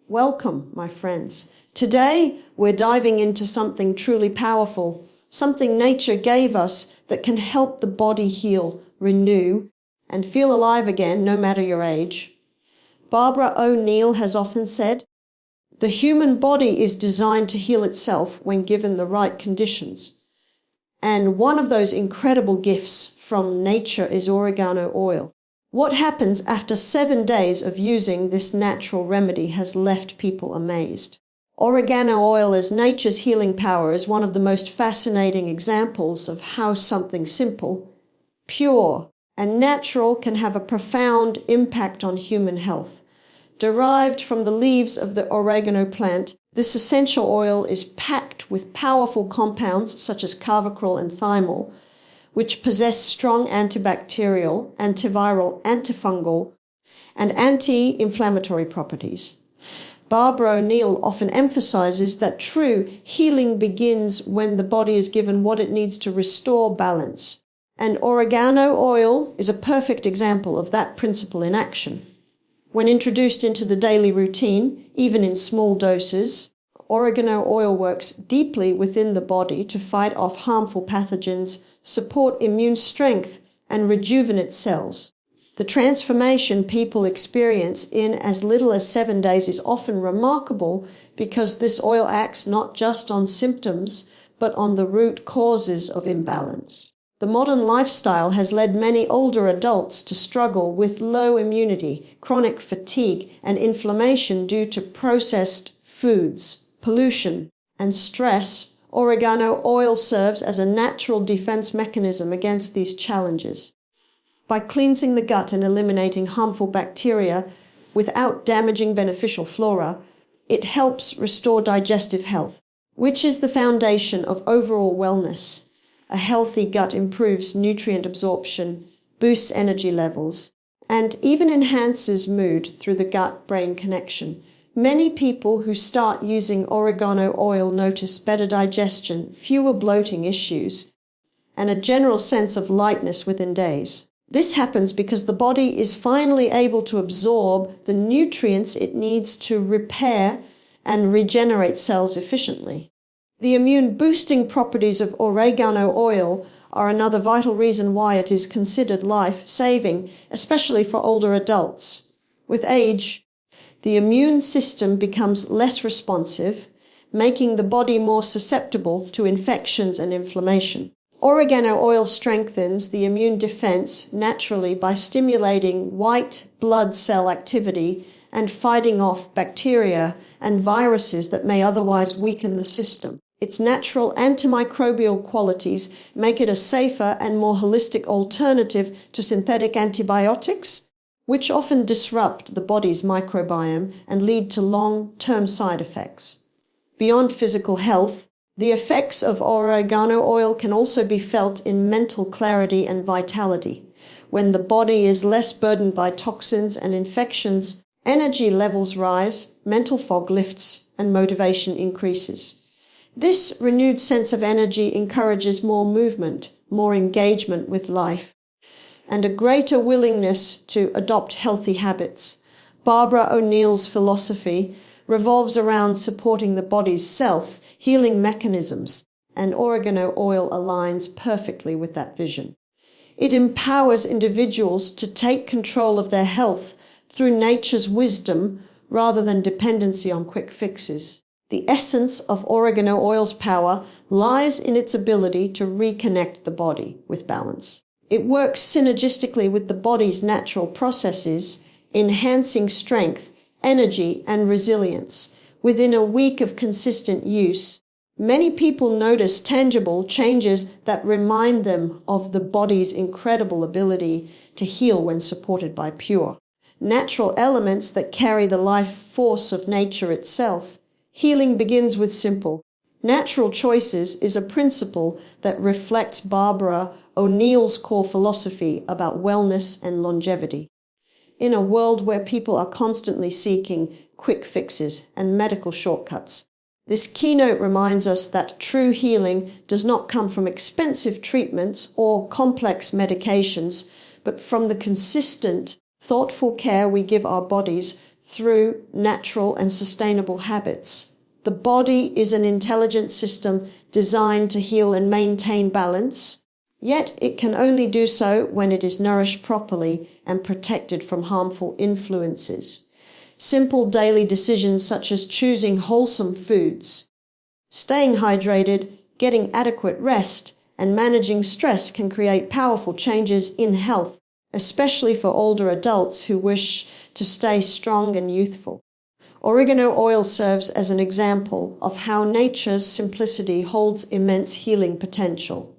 Welcome, my friends. Today, we're diving into something truly powerful, something nature gave us that can help the body heal, renew, and feel alive again no matter your age. BarbaraONeill has often said, "The human body is designed to heal itself when given the right conditions." And one of those incredible gifts from nature is oregano oil. What happens after 7 days of using this natural remedy has left people amazed. Oregano oil as nature's healing power is one of the most fascinating examples of how something simple, pure, and natural can have a profound impact on human health. Derived from the leaves of the oregano plant, this essential oil is packed with powerful compounds such as carvacrol and thymol, which possess strong antibacterial, antiviral, antifungal, and anti-inflammatory properties. BarbaraONeill often emphasizes that true healing begins when the body is given what it needs to restore balance. And oregano oil is a perfect example of that principle in action. When introduced into the daily routine, even in small doses, oregano oil works deeply within the body to fight off harmful pathogens, support immune strength, and rejuvenate cells. The transformation people experience in as little as 7 days is often remarkable because this oil acts not just on symptoms, but on the root causes of imbalance. The modern lifestyle has led many older adults to struggle with low immunity, chronic fatigue, and inflammation due to processed foods, pollution, and stress. Oregano oil serves as a natural defense mechanism against these challenges. By cleansing the gut and eliminating harmful bacteria without damaging beneficial flora, it helps restore digestive health, which is the foundation of overall wellness. A healthy gut improves nutrient absorption, boosts energy levels, and even enhances mood through the gut-brain connection. Many people who start using oregano oil notice better digestion, fewer bloating issues, and a general sense of lightness within days. This happens because the body is finally able to absorb the nutrients it needs to repair and regenerate cells efficiently. The immune-boosting properties of oregano oil are another vital reason why it is considered life-saving, especially for older adults. With age, the immune system becomes less responsive, making the body more susceptible to infections and inflammation. Oregano oil strengthens the immune defense naturally by stimulating white blood cell activity and fighting off bacteria and viruses that may otherwise weaken the system. Its natural antimicrobial qualities make it a safer and more holistic alternative to synthetic antibiotics, which often disrupt the body's microbiome and lead to long-term side effects. Beyond physical health, the effects of oregano oil can also be felt in mental clarity and vitality. When the body is less burdened by toxins and infections, energy levels rise, mental fog lifts, and motivation increases. This renewed sense of energy encourages more movement, more engagement with life, and a greater willingness to adopt healthy habits. BarbaraONeill's philosophy revolves around supporting the body's self-healing mechanisms, and oregano oil aligns perfectly with that vision. It empowers individuals to take control of their health through nature's wisdom rather than dependency on quick fixes. The essence of oregano oil's power lies in its ability to reconnect the body with balance. It works synergistically with the body's natural processes, enhancing strength, energy, and resilience. Within a week of consistent use, many people notice tangible changes that remind them of the body's incredible ability to heal when supported by pure, natural elements that carry the life force of nature itself. Healing begins with simple, natural choices is a principle that reflects BarbaraONeill's core philosophy about wellness and longevity. In a world where people are constantly seeking quick fixes and medical shortcuts, this keynote reminds us that true healing does not come from expensive treatments or complex medications, but from the consistent, thoughtful care we give our bodies through natural and sustainable habits. The body is an intelligent system designed to heal and maintain balance, yet it can only do so when it is nourished properly and protected from harmful influences. Simple daily decisions such as choosing wholesome foods, staying hydrated, getting adequate rest, and managing stress can create powerful changes in health, especially for older adults who wish to stay strong and youthful. Oregano oil serves as an example of how nature's simplicity holds immense healing potential.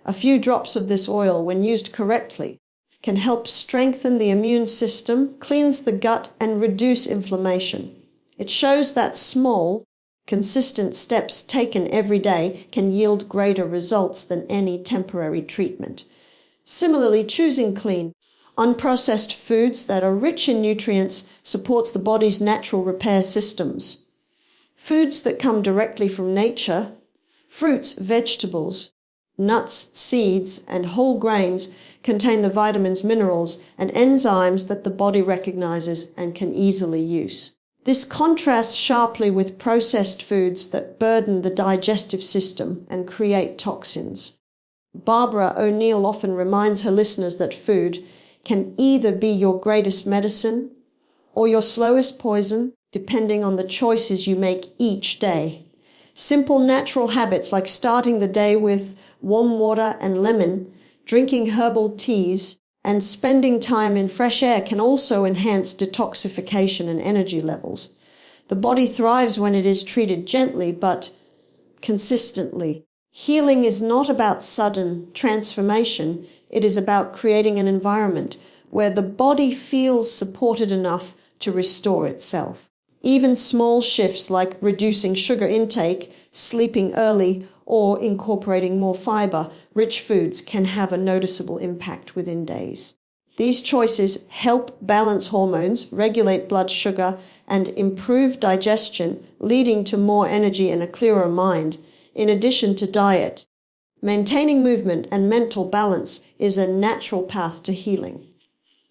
A few drops of this oil, when used correctly, can help strengthen the immune system, cleanse the gut, and reduce inflammation. It shows that small, consistent steps taken every day can yield greater results than any temporary treatment. Similarly, choosing clean, unprocessed foods that are rich in nutrients supports the body's natural repair systems. Foods that come directly from nature, fruits, vegetables, nuts, seeds, and whole grains contain the vitamins, minerals, and enzymes that the body recognizes and can easily use. This contrasts sharply with processed foods that burden the digestive system and create toxins. BarbaraONeill often reminds her listeners that food can either be your greatest medicine or your slowest poison, depending on the choices you make each day. Simple natural habits like starting the day with warm water and lemon, drinking herbal teas, and spending time in fresh air can also enhance detoxification and energy levels. The body thrives when it is treated gently but consistently. Healing is not about sudden transformation. It is about creating an environment where the body feels supported enough to restore itself. Even small shifts like reducing sugar intake, sleeping early, or incorporating more fiber-rich foods can have a noticeable impact within days. These choices help balance hormones, regulate blood sugar, and improve digestion, leading to more energy and a clearer mind. In addition to diet, maintaining movement and mental balance is a natural path to healing.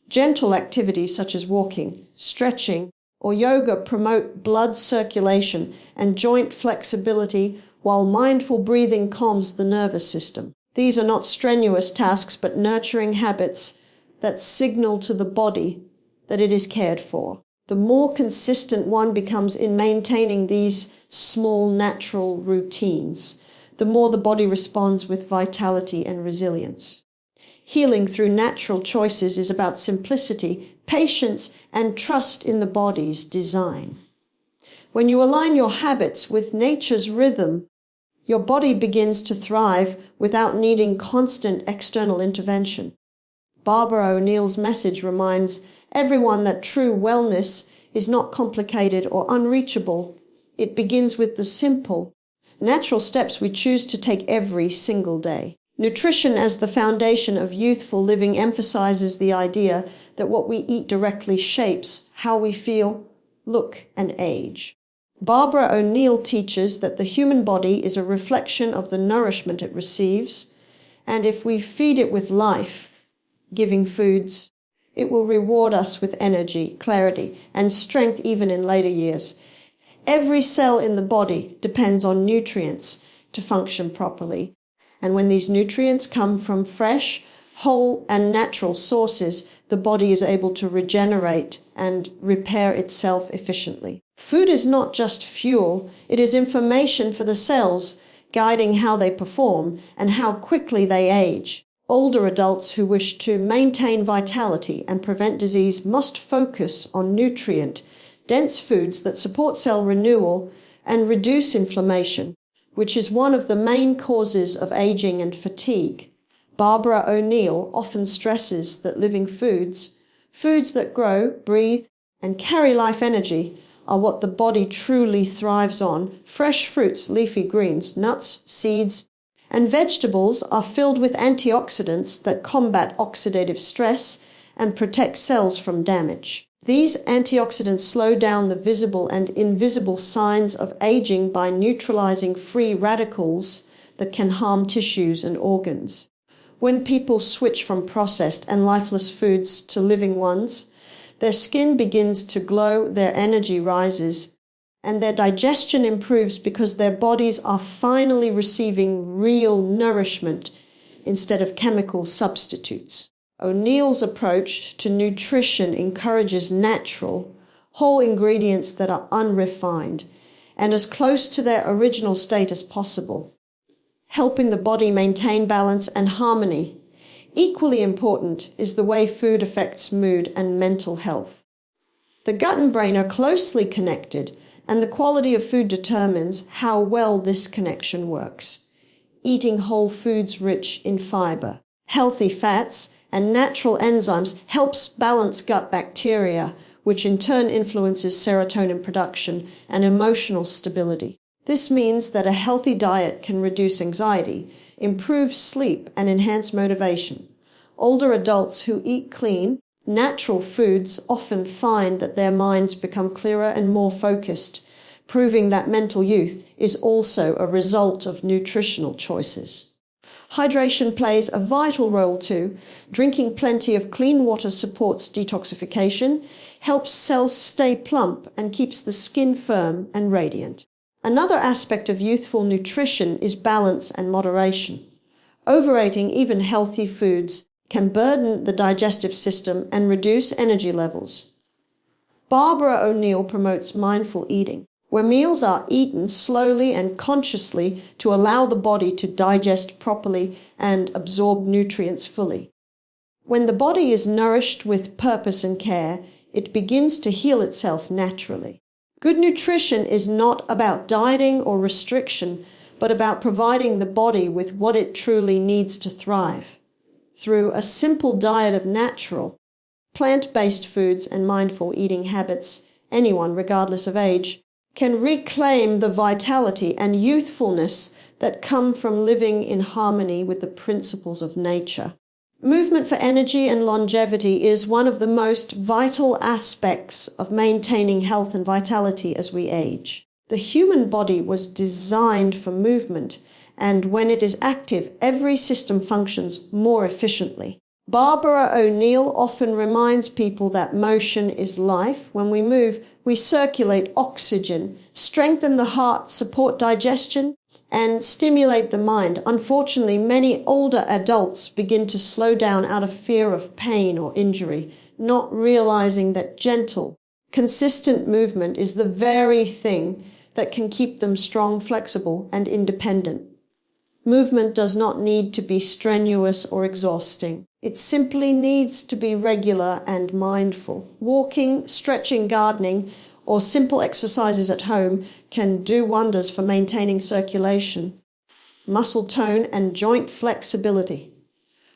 Gentle activities such as walking, stretching, or yoga promote blood circulation and joint flexibility, while mindful breathing calms the nervous system. These are not strenuous tasks, but nurturing habits that signal to the body that it is cared for. The more consistent one becomes in maintaining these small natural routines, the more the body responds with vitality and resilience. Healing through natural choices is about simplicity, patience, and trust in the body's design. When you align your habits with nature's rhythm, your body begins to thrive without needing constant external intervention. BarbaraONeill's message reminds everyone that true wellness is not complicated or unreachable. It begins with the simple, natural steps we choose to take every single day. Nutrition as the foundation of youthful living emphasizes the idea that what we eat directly shapes how we feel, look, and age. BarbaraONeill teaches that the human body is a reflection of the nourishment it receives, and if we feed it with life-giving foods, it will reward us with energy, clarity, and strength even in later years. Every cell in the body depends on nutrients to function properly, and when these nutrients come from fresh, whole, and natural sources, the body is able to regenerate and repair itself efficiently. Food is not just fuel, it is information for the cells, guiding how they perform and how quickly they age. Older adults who wish to maintain vitality and prevent disease must focus on nutrient-dense foods that support cell renewal and reduce inflammation, which is one of the main causes of aging and fatigue. BarbaraONeill often stresses that living foods that grow, breathe, and carry life energy, are what the body truly thrives on. Fresh fruits, leafy greens, nuts, seeds, and vegetables are filled with antioxidants that combat oxidative stress and protect cells from damage. These antioxidants slow down the visible and invisible signs of aging by neutralizing free radicals that can harm tissues and organs. When people switch from processed and lifeless foods to living ones, Their skin begins to glow, their energy rises, and their digestion improves because their bodies are finally receiving real nourishment instead of chemical substitutes. O'Neill's approach to nutrition encourages natural, whole ingredients that are unrefined and as close to their original state as possible, helping the body maintain balance and harmony. Equally important is the way food affects mood and mental health. The gut and brain are closely connected, and the quality of food determines how well this connection works. Eating whole foods rich in fiber, healthy fats, and natural enzymes helps balance gut bacteria, which in turn influences serotonin production and emotional stability. This means that a healthy diet can reduce anxiety, improve sleep, and enhance motivation. Older adults who eat clean, natural foods often find that their minds become clearer and more focused, proving that mental youth is also a result of nutritional choices. Hydration plays a vital role too. Drinking plenty of clean water supports detoxification, helps cells stay plump, and keeps the skin firm and radiant. Another aspect of youthful nutrition is balance and moderation. Overeating even healthy foods can burden the digestive system and reduce energy levels. BarbaraONeill promotes mindful eating, where meals are eaten slowly and consciously to allow the body to digest properly and absorb nutrients fully. When the body is nourished with purpose and care, it begins to heal itself naturally. Good nutrition is not about dieting or restriction, but about providing the body with what it truly needs to thrive. Through a simple diet of natural, plant-based foods and mindful eating habits, anyone, regardless of age, can reclaim the vitality and youthfulness that come from living in harmony with the principles of nature. Movement for energy and longevity is one of the most vital aspects of maintaining health and vitality as we age. The human body was designed for movement, and when it is active, every system functions more efficiently. BarbaraONeill often reminds people that motion is life. When we move, we circulate oxygen, strengthen the heart, support digestion, and stimulate the mind. Unfortunately, many older adults begin to slow down out of fear of pain or injury, not realizing that gentle, consistent movement is the very thing that can keep them strong, flexible, and independent. Movement does not need to be strenuous or exhausting. It simply needs to be regular and mindful. Walking, stretching, gardening, or simple exercises at home can do wonders for maintaining circulation, muscle tone, and joint flexibility.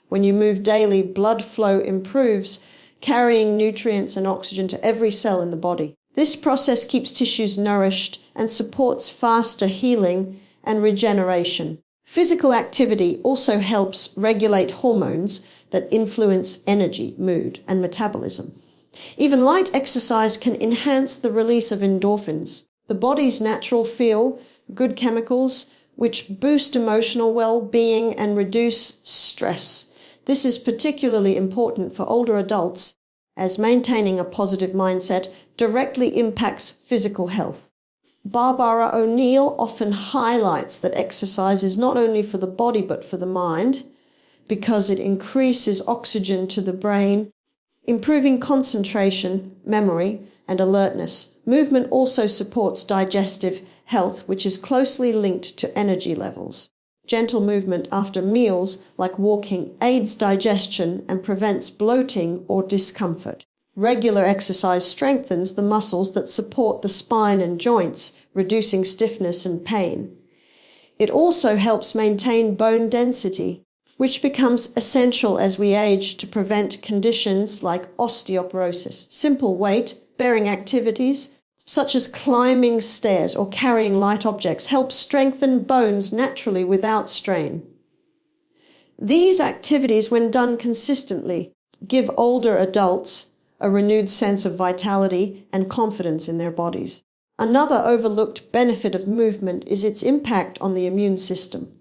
When you move daily, blood flow improves, carrying nutrients and oxygen to every cell in the body. This process keeps tissues nourished and supports faster healing and regeneration. Physical activity also helps regulate hormones that influence energy, mood, and metabolism. Even light exercise can enhance the release of endorphins, the body's natural feel good chemicals which boost emotional well-being and reduce stress. This is particularly important for older adults, as maintaining a positive mindset directly impacts physical health. BarbaraONeill often highlights that exercise is not only for the body but for the mind, because it increases oxygen to the brain, improving concentration, memory, and alertness. Movement also supports digestive health, which is closely linked to energy levels. Gentle movement after meals, like walking, aids digestion and prevents bloating or discomfort. Regular exercise strengthens the muscles that support the spine and joints, reducing stiffness and pain. It also helps maintain bone density, which becomes essential as we age to prevent conditions like osteoporosis. Simple weight-bearing activities, such as climbing stairs or carrying light objects, help strengthen bones naturally without strain. These activities, when done consistently, give older adults a renewed sense of vitality and confidence in their bodies. Another overlooked benefit of movement is its impact on the immune system.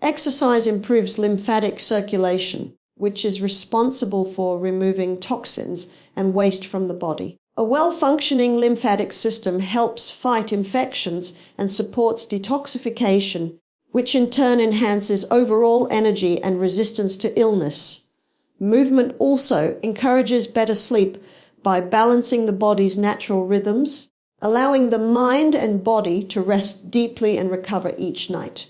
Exercise improves lymphatic circulation, which is responsible for removing toxins and waste from the body. A well-functioning lymphatic system helps fight infections and supports detoxification, which in turn enhances overall energy and resistance to illness. Movement also encourages better sleep by balancing the body's natural rhythms, allowing the mind and body to rest deeply and recover each night.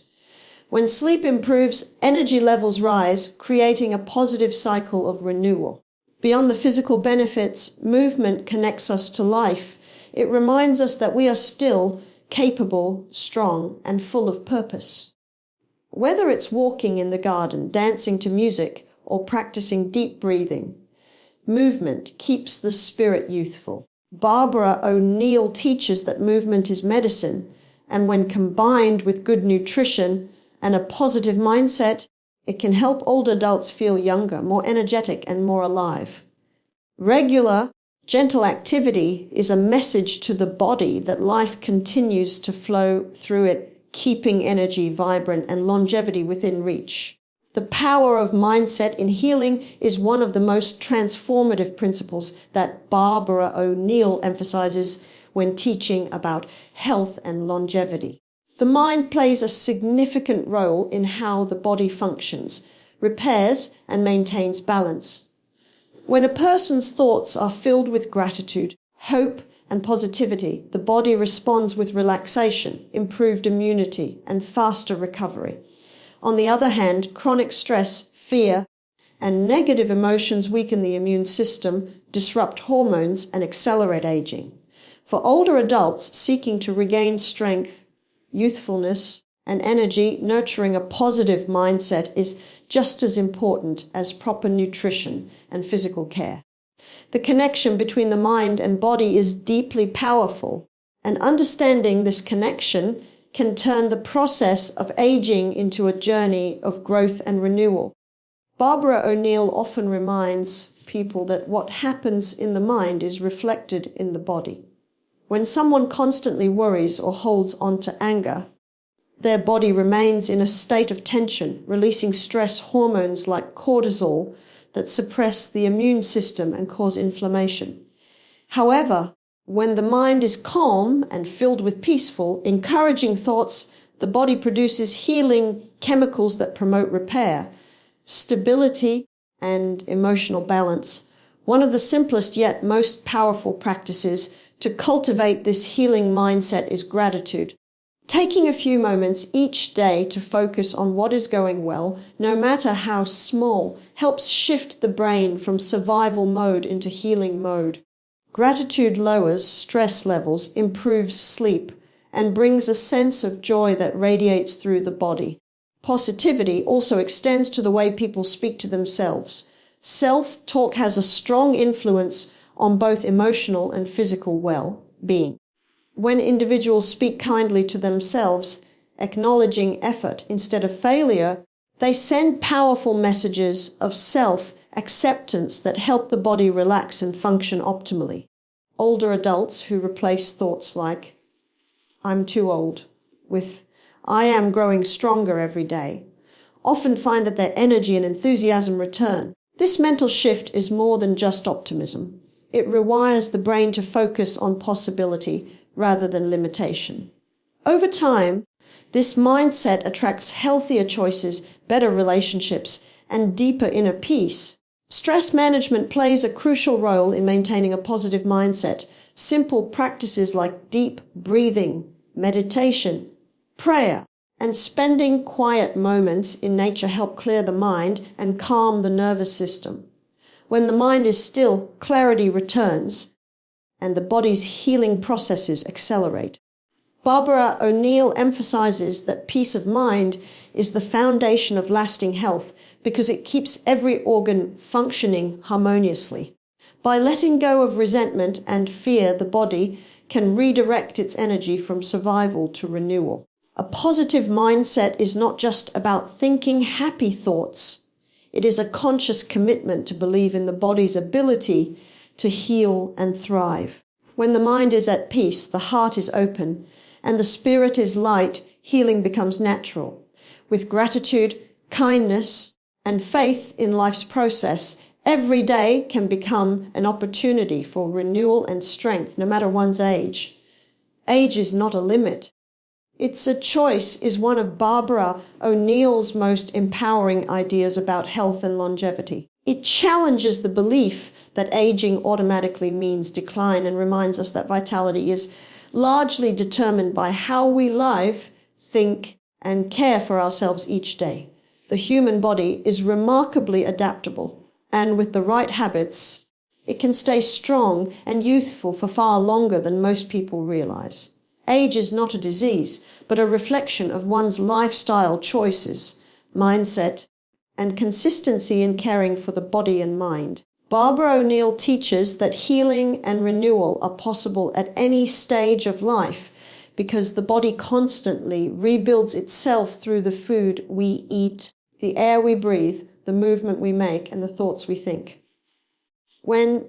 When sleep improves, energy levels rise, creating a positive cycle of renewal. Beyond the physical benefits, movement connects us to life. It reminds us that we are still capable, strong, and full of purpose. Whether it's walking in the garden, dancing to music, or practicing deep breathing, movement keeps the spirit youthful. BarbaraONeill teaches that movement is medicine, and when combined with good nutrition and a positive mindset, it can help older adults feel younger, more energetic, and more alive. Regular, gentle activity is a message to the body that life continues to flow through it, keeping energy vibrant and longevity within reach. The power of mindset in healing is one of the most transformative principles that BarbaraONeill emphasizes when teaching about health and longevity. The mind plays a significant role in how the body functions, repairs, and maintains balance. When a person's thoughts are filled with gratitude, hope, and positivity, the body responds with relaxation, improved immunity, and faster recovery. On the other hand, chronic stress, fear, and negative emotions weaken the immune system, disrupt hormones, and accelerate aging. For older adults seeking to regain strength, youthfulness, and energy, nurturing a positive mindset is just as important as proper nutrition and physical care. The connection between the mind and body is deeply powerful, and understanding this connection can turn the process of aging into a journey of growth and renewal. BarbaraONeill often reminds people that what happens in the mind is reflected in the body. When someone constantly worries or holds on to anger, their body remains in a state of tension, releasing stress hormones like cortisol that suppress the immune system and cause inflammation. However, when the mind is calm and filled with peaceful, encouraging thoughts, the body produces healing chemicals that promote repair, stability, and emotional balance. One of the simplest yet most powerful practices to cultivate this healing mindset is gratitude. Taking a few moments each day to focus on what is going well, no matter how small, helps shift the brain from survival mode into healing mode. Gratitude lowers stress levels, improves sleep, and brings a sense of joy that radiates through the body. Positivity also extends to the way people speak to themselves. Self-talk has a strong influence on both emotional and physical well-being. When individuals speak kindly to themselves, acknowledging effort instead of failure, they send powerful messages of self-acceptance that help the body relax and function optimally. Older adults who replace thoughts like, "I'm too old," with, "I am growing stronger every day," often find that their energy and enthusiasm return. This mental shift is more than just optimism. It rewires the brain to focus on possibility rather than limitation. Over time, this mindset attracts healthier choices, better relationships, and deeper inner peace. Stress management plays a crucial role in maintaining a positive mindset. Simple practices like deep breathing, meditation, prayer, and spending quiet moments in nature help clear the mind and calm the nervous system. When the mind is still, clarity returns, and the body's healing processes accelerate. BarbaraONeill emphasizes that peace of mind is the foundation of lasting health because it keeps every organ functioning harmoniously. By letting go of resentment and fear, the body can redirect its energy from survival to renewal. A positive mindset is not just about thinking happy thoughts. It is a conscious commitment to believe in the body's ability to heal and thrive. When the mind is at peace, the heart is open, and the spirit is light, healing becomes natural. With gratitude, kindness, and faith in life's process, every day can become an opportunity for renewal and strength, no matter one's age. Age is not a limit. It's a choice is one of BarbaraONeill's most empowering ideas about health and longevity. It challenges the belief that aging automatically means decline and reminds us that vitality is largely determined by how we live, think, and care for ourselves each day. The human body is remarkably adaptable, and with the right habits, it can stay strong and youthful for far longer than most people realize. Age is not a disease, but a reflection of one's lifestyle choices, mindset, and consistency in caring for the body and mind. BarbaraONeill teaches that healing and renewal are possible at any stage of life because the body constantly rebuilds itself through the food we eat, the air we breathe, the movement we make, and the thoughts we think. When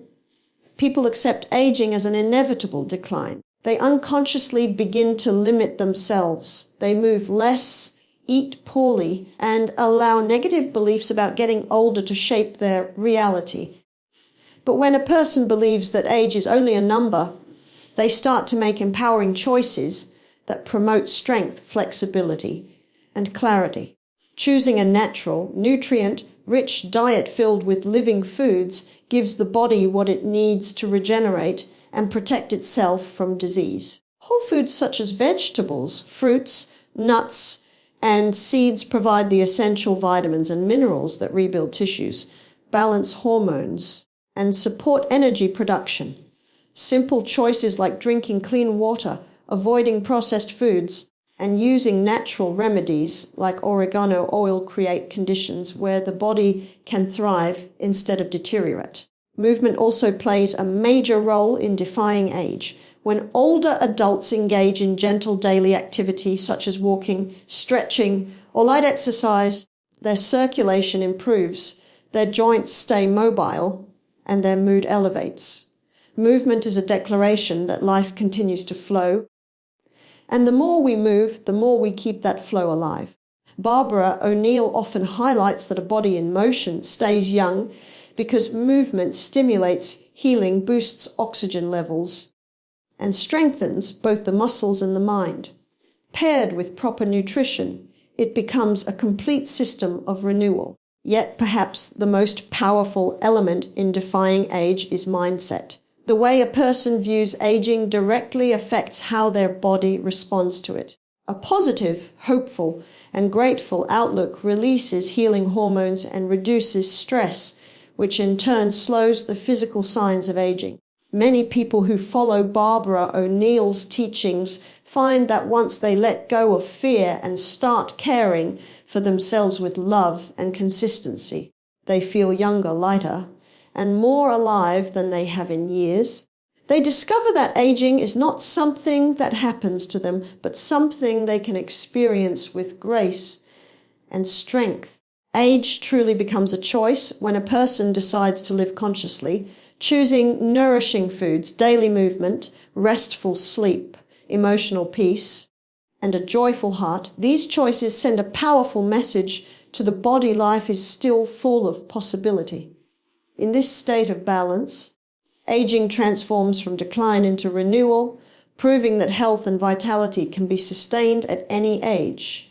people accept aging as an inevitable decline, they unconsciously begin to limit themselves. They move less, eat poorly, and allow negative beliefs about getting older to shape their reality. But when a person believes that age is only a number, they start to make empowering choices that promote strength, flexibility, and clarity. Choosing a natural, nutrient-rich diet filled with living foods gives the body what it needs to regenerate and protect itself from disease. Whole foods such as vegetables, fruits, nuts, and seeds provide the essential vitamins and minerals that rebuild tissues, balance hormones, and support energy production. Simple choices like drinking clean water, avoiding processed foods, and using natural remedies like oregano oil create conditions where the body can thrive instead of deteriorate. Movement also plays a major role in defying age. When older adults engage in gentle daily activity such as walking, stretching, or light exercise, their circulation improves, their joints stay mobile, and their mood elevates. Movement is a declaration that life continues to flow, and the more we move, the more we keep that flow alive. BarbaraONeill often highlights that a body in motion stays young because movement stimulates healing, boosts oxygen levels, and strengthens both the muscles and the mind. Paired with proper nutrition, it becomes a complete system of renewal. Yet perhaps the most powerful element in defying age is mindset. The way a person views aging directly affects how their body responds to it. A positive, hopeful, and grateful outlook releases healing hormones and reduces stress, which in turn slows the physical signs of aging. Many people who follow BarbaraONeill's teachings find that once they let go of fear and start caring for themselves with love and consistency, they feel younger, lighter, and more alive than they have in years. They discover that aging is not something that happens to them, but something they can experience with grace and strength. Age truly becomes a choice when a person decides to live consciously, choosing nourishing foods, daily movement, restful sleep, emotional peace, and a joyful heart. These choices send a powerful message to the body life is still full of possibility. In this state of balance, aging transforms from decline into renewal, proving that health and vitality can be sustained at any age.